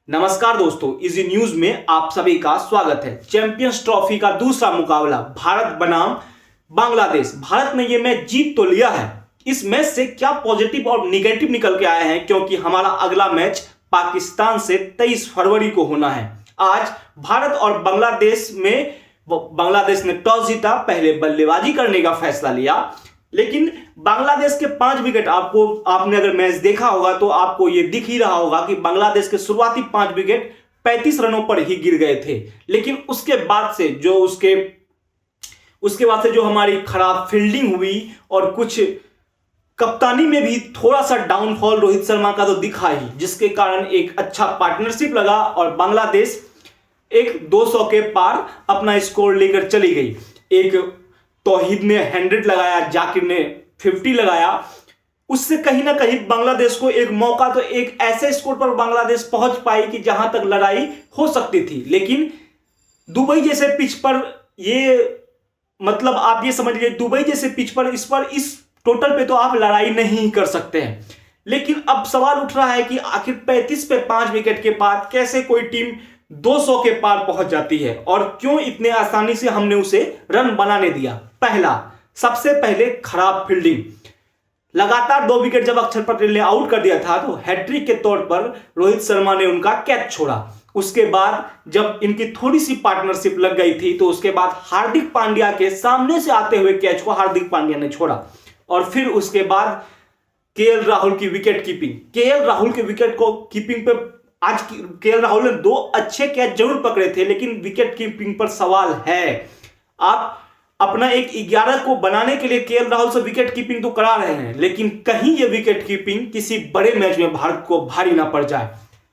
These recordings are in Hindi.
नमस्कार दोस्तों, इजी न्यूज में आप सभी का स्वागत है। चैंपियंस ट्रॉफी का दूसरा मुकाबला भारत बनाम बांग्लादेश। भारत ने यह मैच जीत तो लिया है। इस मैच से क्या पॉजिटिव और निगेटिव निकल के आए हैं, क्योंकि हमारा अगला मैच पाकिस्तान से 23 फरवरी को होना है। आज भारत और बांग्लादेश में बांग्लादेश ने टॉस जीता, पहले बल्लेबाजी करने का फैसला लिया, लेकिन बांग्लादेश के 5 विकेट आपने अगर मैच देखा होगा तो आपको यह दिख ही रहा होगा कि बांग्लादेश के शुरुआती 5 विकेट 35 रनों पर ही गिर गए थे। लेकिन उसके बाद से जो हमारी खराब फील्डिंग हुई और कुछ कप्तानी में भी थोड़ा सा डाउनफॉल रोहित शर्मा का तो दिखा ही, जिसके कारण एक अच्छा पार्टनरशिप लगा और बांग्लादेश एक 200 के पार अपना स्कोर लेकर चली गई। एक तौहीद ने 100 लगाया, जाकिर ने 50 लगाया। उससे कहीं ना कहीं बांग्लादेश को एक मौका, तो एक ऐसे स्कोर पर बांग्लादेश पहुंच पाई कि जहां तक लड़ाई हो सकती थी। लेकिन दुबई जैसे पिच पर आप ये समझ लीजिए, दुबई जैसे पिच पर इस टोटल पे तो आप लड़ाई नहीं कर सकते हैं। लेकिन अब सवाल उठ रहा है कि आखिर 35 पे 5 विकेट के बाद कैसे कोई टीम 200 के पार पहुंच जाती है और क्यों इतने आसानी से हमने उसे रन बनाने दिया। सबसे पहले खराब फील्डिंग। लगातार 2 विकेट जब अक्षर पटेल ने आउट कर दिया था तो हैट्रिक के तौर पर रोहित शर्मा ने उनका कैच छोड़ा। उसके बाद जब इनकी थोड़ी सी पार्टनरशिप लग गई थी तो उसके बाद हार्दिक पांड्या के सामने से आते हुए कैच को हार्दिक पांड्या ने छोड़ा। और फिर उसके बाद केएल राहुल की विकेट कीपिंग। केएल राहुल के विकेट को कीपिंग पे आज केएल राहुल ने 2 अच्छे कैच जरूर पकड़े थे, लेकिन विकेट कीपिंग पर सवाल है। आप अपना एक 11 को बनाने के लिए केएल राहुल से विकेट कीपिंग तो करा रहे हैं, लेकिन कहीं यह विकेट कीपिंग किसी बड़े मैच में भारत को भारी ना पड़ जाए।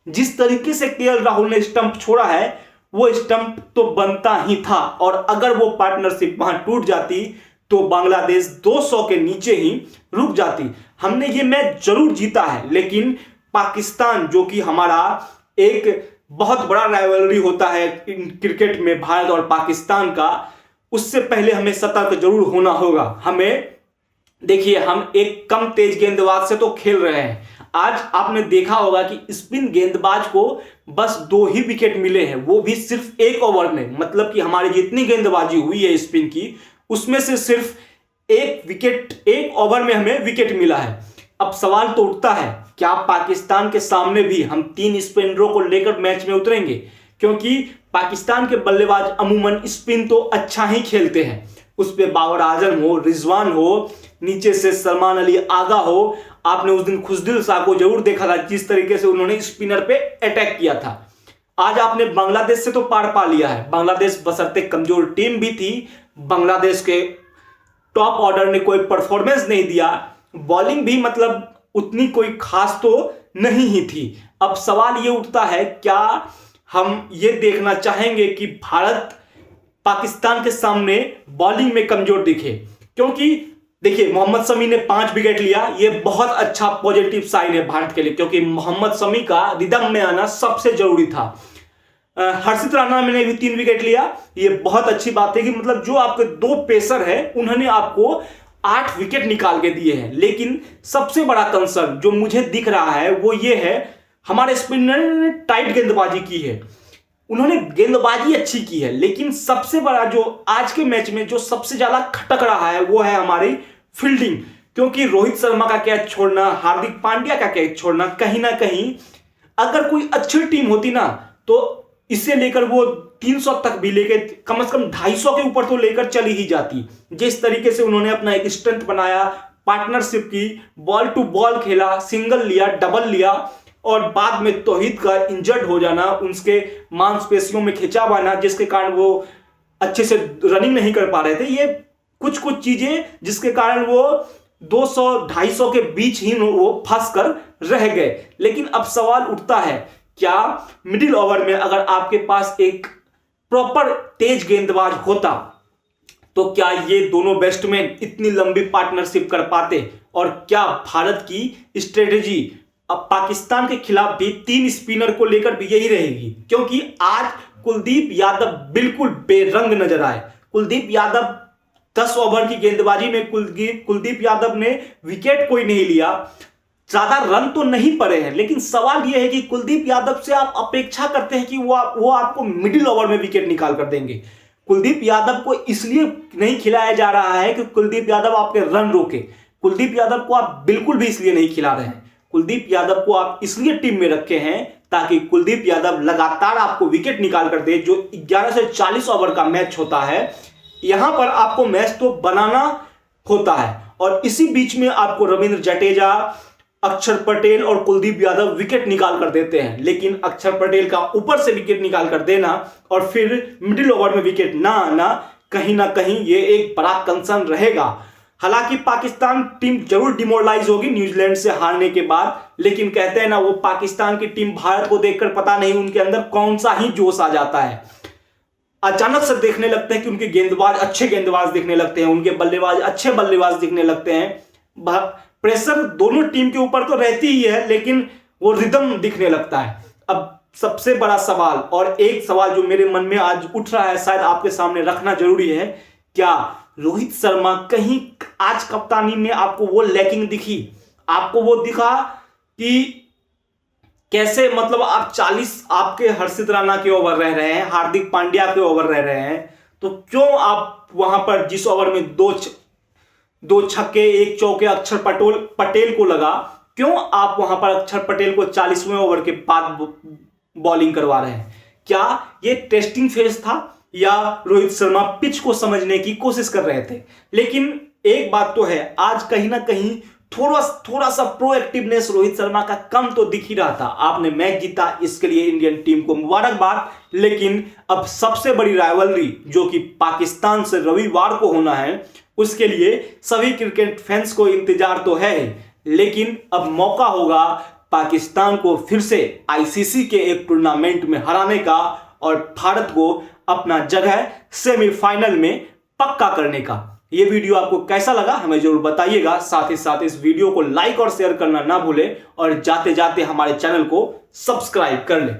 जिस तरीके से केएल राहुल ने स्टंप छोड़ा है वो स्टंप तो बनता ही था, और अगर वो पार्टनरशिप वहां टूट जाती तो बांग्लादेश 200 के नीचे ही रुक जाती। हमने ये मैच जरूर जीता है, लेकिन पाकिस्तान, जो कि हमारा एक बहुत बड़ा राइवलरी होता है क्रिकेट में भारत और पाकिस्तान का, उससे पहले हमें सतर्क जरूर होना होगा। देखिए, हम एक कम तेज गेंदबाज से तो खेल रहे हैं। आज आपने देखा होगा कि स्पिन गेंदबाज को बस 2 ही विकेट मिले हैं, वो भी सिर्फ 1 ओवर में। मतलब कि हमारी जितनी गेंदबाजी हुई है स्पिन की, उसमें से सिर्फ 1 ओवर में हमें विकेट मिला है। अब सवाल तो उठता है, क्या पाकिस्तान के सामने भी हम 3 स्पिनरों को लेकर मैच में उतरेंगे? क्योंकि पाकिस्तान के बल्लेबाज अमूमन स्पिन तो अच्छा ही खेलते हैं। उस पे बाबर आजम हो, रिजवान हो, नीचे से सलमान अली आगा हो। आपने उस दिन खुशदिल शाह को जरूर देखा था, जिस तरीके से उन्होंने स्पिनर पे अटैक किया था। आज आपने बांग्लादेश से तो पार पा लिया है। बांग्लादेश बशर्ते कमजोर टीम भी थी, बांग्लादेश के टॉप ऑर्डर ने कोई परफॉर्मेंस नहीं दिया। बॉलिंग भी उतनी कोई खास तो नहीं ही थी। अब सवाल ये उठता है, क्या हम ये देखना चाहेंगे कि भारत पाकिस्तान के सामने बॉलिंग में कमजोर दिखे? क्योंकि देखिए, मोहम्मद शमी ने 5 विकेट लिया, ये बहुत अच्छा पॉजिटिव साइन है भारत के लिए, क्योंकि मोहम्मद शमी का रिदम में आना सबसे जरूरी था। हर्षित राणा ने भी 3 विकेट लिया। ये बहुत अच्छी बात है कि जो आपके 2 पेसर है उन्होंने आपको 8 विकेट निकाल के दिए हैं। लेकिन सबसे बड़ा कंसर्न जो मुझे दिख रहा है वो ये है, हमारे स्पिनर ने टाइट गेंदबाजी की है, उन्होंने गेंदबाजी अच्छी की है, लेकिन सबसे बड़ा जो आज के मैच में जो सबसे ज्यादा खटक रहा है वो है हमारी फील्डिंग। क्योंकि रोहित शर्मा का कैच छोड़ना, हार्दिक पांड्या का कैच छोड़ना, कहीं ना कहीं अगर कोई अच्छी टीम होती ना तो इसे लेकर वो 300 तक भी लेके कम से कम 250 के ऊपर तो लेकर चली ही जाती। जिस तरीके से उन्होंने अपना एक स्ट्रेंथ बनाया, पार्टनरशिप की, बॉल टू बॉल खेला, सिंगल लिया, डबल लिया, और बाद में तौहीद का इंजर्ड हो जाना, उसके मांसपेशियों में खिंचाव आना, जिसके कारण वो अच्छे से रनिंग नहीं कर पा रहे थे। ये कुछ चीजें जिसके कारण वो 200-250 के बीच ही वो फंस कर रह गए। लेकिन अब सवाल उठता है, क्या मिडिल ओवर में अगर आपके पास एक प्रॉपर तेज गेंदबाज होता तो क्या ये दोनों बैट्समैन इतनी लंबी पार्टनरशिप कर पाते? और क्या भारत की स्ट्रेटेजी अब पाकिस्तान के खिलाफ भी 3 स्पिनर को लेकर भी यही रहेगी? क्योंकि आज कुलदीप यादव बिल्कुल बेरंग नजर आए। कुलदीप यादव 10 ओवर की गेंदबाजी में कुलदीप यादव ने विकेट कोई नहीं लिया। ज्यादा रन तो नहीं पड़े हैं, लेकिन सवाल यह है कि कुलदीप यादव से आप अपेक्षा करते हैं कि वो आपको मिडिल ओवर में विकेट निकाल कर देंगे। कुलदीप यादव को इसलिए नहीं खिलाया जा रहा है कि कुलदीप यादव आपके रन रोके। कुलदीप यादव को आप बिल्कुल भी इसलिए नहीं खिला रहे हैं। कुलदीप यादव को आप इसलिए टीम में रखे हैं ताकि कुलदीप यादव लगातार आपको विकेट निकाल कर दे। जो 11 से 40 ओवर का मैच होता है, यहां पर आपको मैच तो बनाना होता है, और इसी बीच में आपको रविंद्र जडेजा, अक्षर पटेल और कुलदीप यादव विकेट निकाल कर देते हैं। लेकिन अक्षर पटेल का ऊपर से विकेट निकाल कर देना और फिर मिडिल ओवर में विकेट ना आना, कहीं ना कहीं ये एक बड़ा कंसर्न रहेगा। हालांकि पाकिस्तान टीम जरूर डिमोरलाइज होगी न्यूजीलैंड से हारने के बाद, लेकिन कहते हैं ना, वो पाकिस्तान की टीम भारत को देखकर पता नहीं उनके अंदर कौन सा ही जोश आ जाता है। अचानक से देखने लगते हैं कि उनके गेंदबाज अच्छे गेंदबाज दिखने लगते हैं, उनके बल्लेबाज अच्छे बल्लेबाज दिखने लगते हैं। प्रेशर दोनों टीम के ऊपर तो रहती ही है, लेकिन वो रिदम दिखने लगता है। अब सबसे बड़ा सवाल, और एक सवाल जो मेरे मन में आज उठ रहा है, शायद आपके सामने रखना जरूरी है, क्या रोहित शर्मा कहीं आज कप्तानी में आपको वो लैकिंग दिखी? आपको वो दिखा कि कैसे, मतलब आप 40 आपके हर्षित राणा के ओवर रह रहे हैं, हार्दिक पांड्या के ओवर रह रहे हैं, तो क्यों आप वहां पर जिस ओवर में दो छक्के एक चौके अक्षर पटेल को लगा, क्यों आप वहां पर अक्षर पटेल को 40वें ओवर के बाद बॉलिंग करवा रहे हैं? क्या ये टेस्टिंग फेज था या रोहित शर्मा पिच को समझने की कोशिश कर रहे थे? लेकिन एक बात तो है, आज कहीं ना कहीं थोड़ा सा प्रोएक्टिवनेस रोहित शर्मा का कम तो दिख ही रहा था। आपने मैच जीता, इसके लिए इंडियन टीम को मुबारकबाद, लेकिन अब सबसे बड़ी राइवलरी जो कि पाकिस्तान से रविवार को होना है, उसके लिए सभी क्रिकेट फैंस को इंतजार तो है, लेकिन अब मौका होगा पाकिस्तान को फिर से आईसीसी के एक टूर्नामेंट में हराने का और भारत को अपना जगह सेमीफाइनल में पक्का करने का। ये वीडियो आपको कैसा लगा हमें जरूर बताइएगा। साथ ही साथ इस वीडियो को लाइक और शेयर करना ना भूलें, और जाते जाते हमारे चैनल को सब्सक्राइब कर लें।